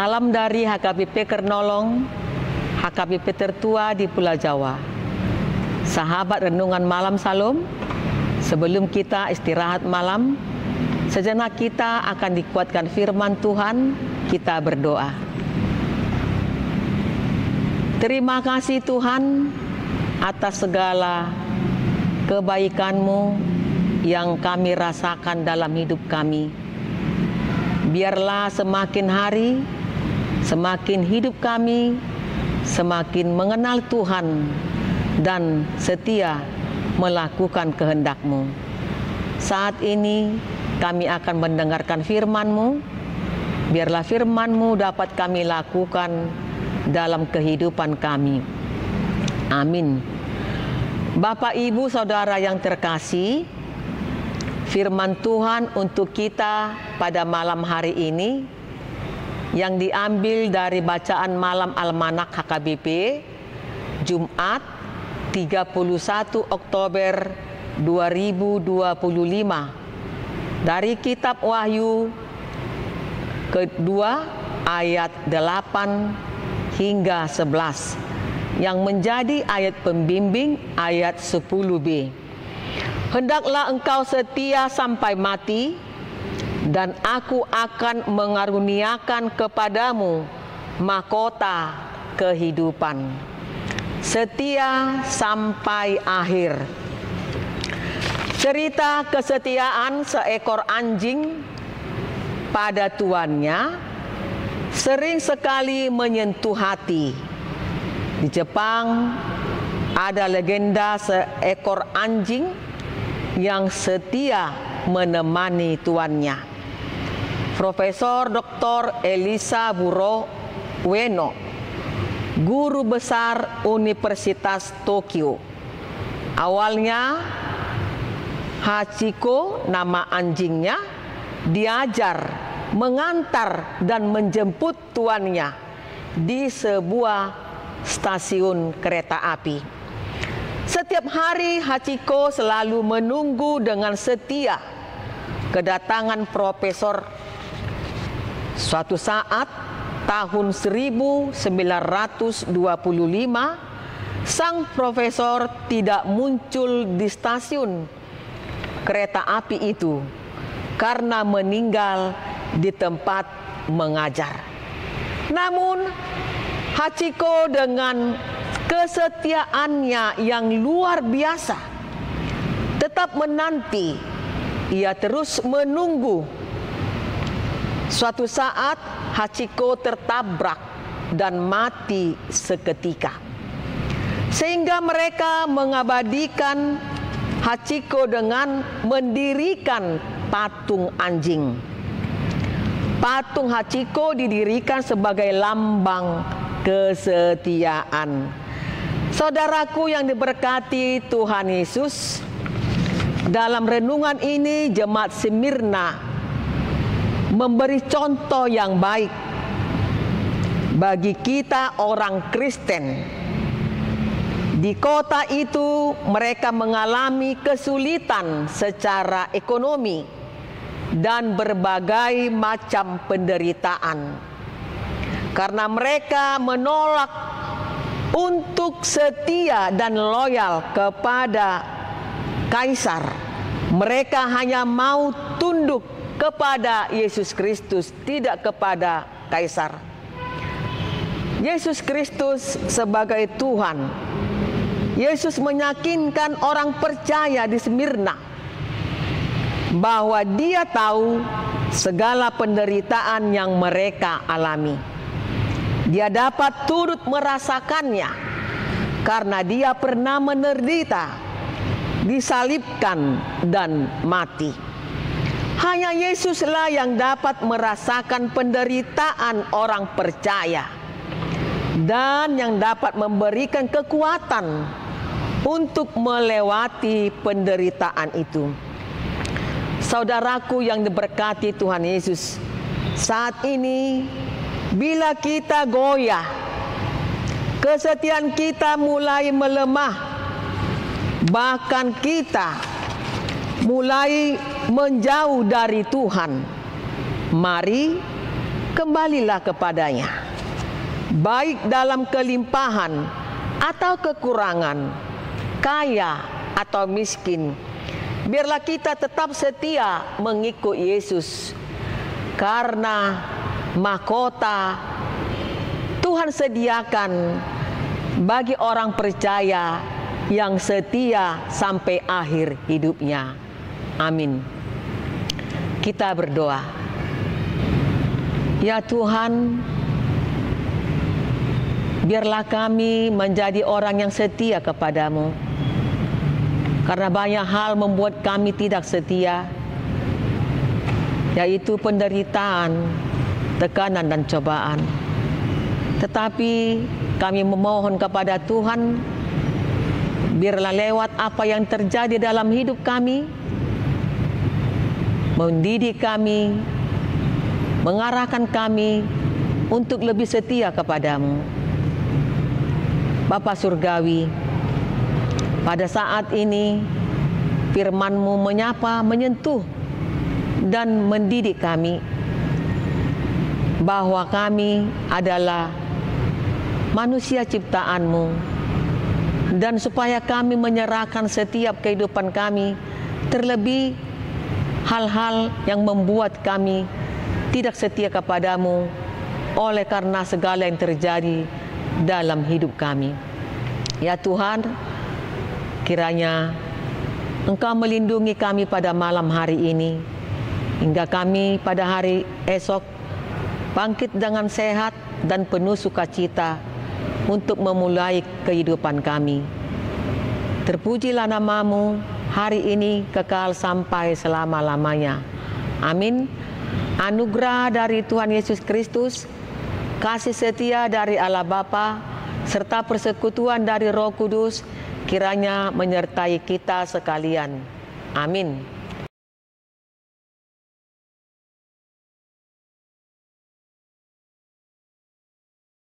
Salam dari HKBP Kernolong, HKBP tertua di Pulau Jawa. Sahabat Renungan Malam Salam, sebelum kita istirahat malam, sejenak kita akan dikuatkan firman Tuhan. Kita berdoa. Terima kasih Tuhan atas segala kebaikan-Mu yang kami rasakan dalam hidup kami. Biarlah semakin hari, semakin hidup kami, semakin mengenal Tuhan dan setia melakukan kehendak-Mu. Saat ini kami akan mendengarkan firman-Mu. Biarlah firman-Mu dapat kami lakukan dalam kehidupan kami. Amin. Bapak, Ibu, Saudara yang terkasih, firman Tuhan untuk kita pada malam hari ini yang diambil dari bacaan malam Almanak HKBP Jumat 31 Oktober 2025 dari kitab Wahyu kedua ayat 8 hingga 11 yang menjadi ayat pembimbing ayat 10b. Hendaklah engkau setia sampai mati, dan aku akan mengaruniakan kepadamu mahkota kehidupan. Setia sampai akhir. Cerita kesetiaan seekor anjing pada tuannya sering sekali menyentuh hati. Di Jepang ada legenda seekor anjing yang setia menemani tuannya. Profesor Dr. Elisa Buro Ueno, guru besar Universitas Tokyo. Awalnya Hachiko, nama anjingnya, diajar mengantar dan menjemput tuannya di sebuah stasiun kereta api. Setiap hari Hachiko selalu menunggu dengan setia kedatangan profesor. Suatu saat tahun 1925 sang profesor tidak muncul di stasiun kereta api itu karena meninggal di tempat mengajar. Namun Hachiko dengan kesetiaannya yang luar biasa tetap menanti. Ia terus menunggu. Suatu saat Hachiko tertabrak dan mati seketika, sehingga mereka mengabadikan Hachiko dengan mendirikan patung anjing. Patung Hachiko didirikan sebagai lambang kesetiaan. Saudaraku yang diberkati Tuhan Yesus, dalam renungan ini jemaat Smyrna memberi contoh yang baik bagi kita orang Kristen. Di kota itu mereka mengalami kesulitan secara ekonomi dan berbagai macam penderitaan karena mereka menolak untuk setia dan loyal kepada kaisar. Mereka hanya mau tunduk kepada Yesus Kristus, tidak kepada kaisar. Yesus Kristus sebagai Tuhan. Yesus meyakinkan orang percaya di Smyrna bahwa Dia tahu segala penderitaan yang mereka alami. Dia dapat turut merasakannya karena Dia pernah menderita, disalibkan dan mati. Hanya Yesuslah yang dapat merasakan penderitaan orang percaya dan yang dapat memberikan kekuatan untuk melewati penderitaan itu. Saudaraku yang diberkati Tuhan Yesus, saat ini bila kita goyah, kesetiaan kita mulai melemah, bahkan kita mulai menjauh dari Tuhan, mari kembalilah kepadanya, baik dalam kelimpahan atau kekurangan, kaya atau miskin. Biarlah kita tetap setia mengikut Yesus, karena mahkota Tuhan sediakan bagi orang percaya yang setia sampai akhir hidupnya. Amin. Kita berdoa. Ya Tuhan, biarlah kami menjadi orang yang setia kepadamu, karena banyak hal membuat kami tidak setia, yaitu penderitaan, tekanan dan cobaan. Tetapi kami memohon kepada Tuhan, biarlah lewat apa yang terjadi dalam hidup kami, mendidik kami, mengarahkan kami untuk lebih setia kepadamu. Bapa Surgawi, pada saat ini firman-Mu menyapa, menyentuh, dan mendidik kami bahwa kami adalah manusia ciptaan-Mu, dan supaya kami menyerahkan setiap kehidupan kami, terlebih hal-hal yang membuat kami tidak setia kepadamu oleh karena segala yang terjadi dalam hidup kami. Ya Tuhan, kiranya Engkau melindungi kami pada malam hari ini, hingga kami pada hari esok bangkit dengan sehat dan penuh sukacita untuk memulai kehidupan kami. Terpujilah nama-Mu hari ini kekal sampai selama-lamanya. Amin. Anugerah dari Tuhan Yesus Kristus, kasih setia dari Allah Bapa, serta persekutuan dari Roh Kudus kiranya menyertai kita sekalian. Amin.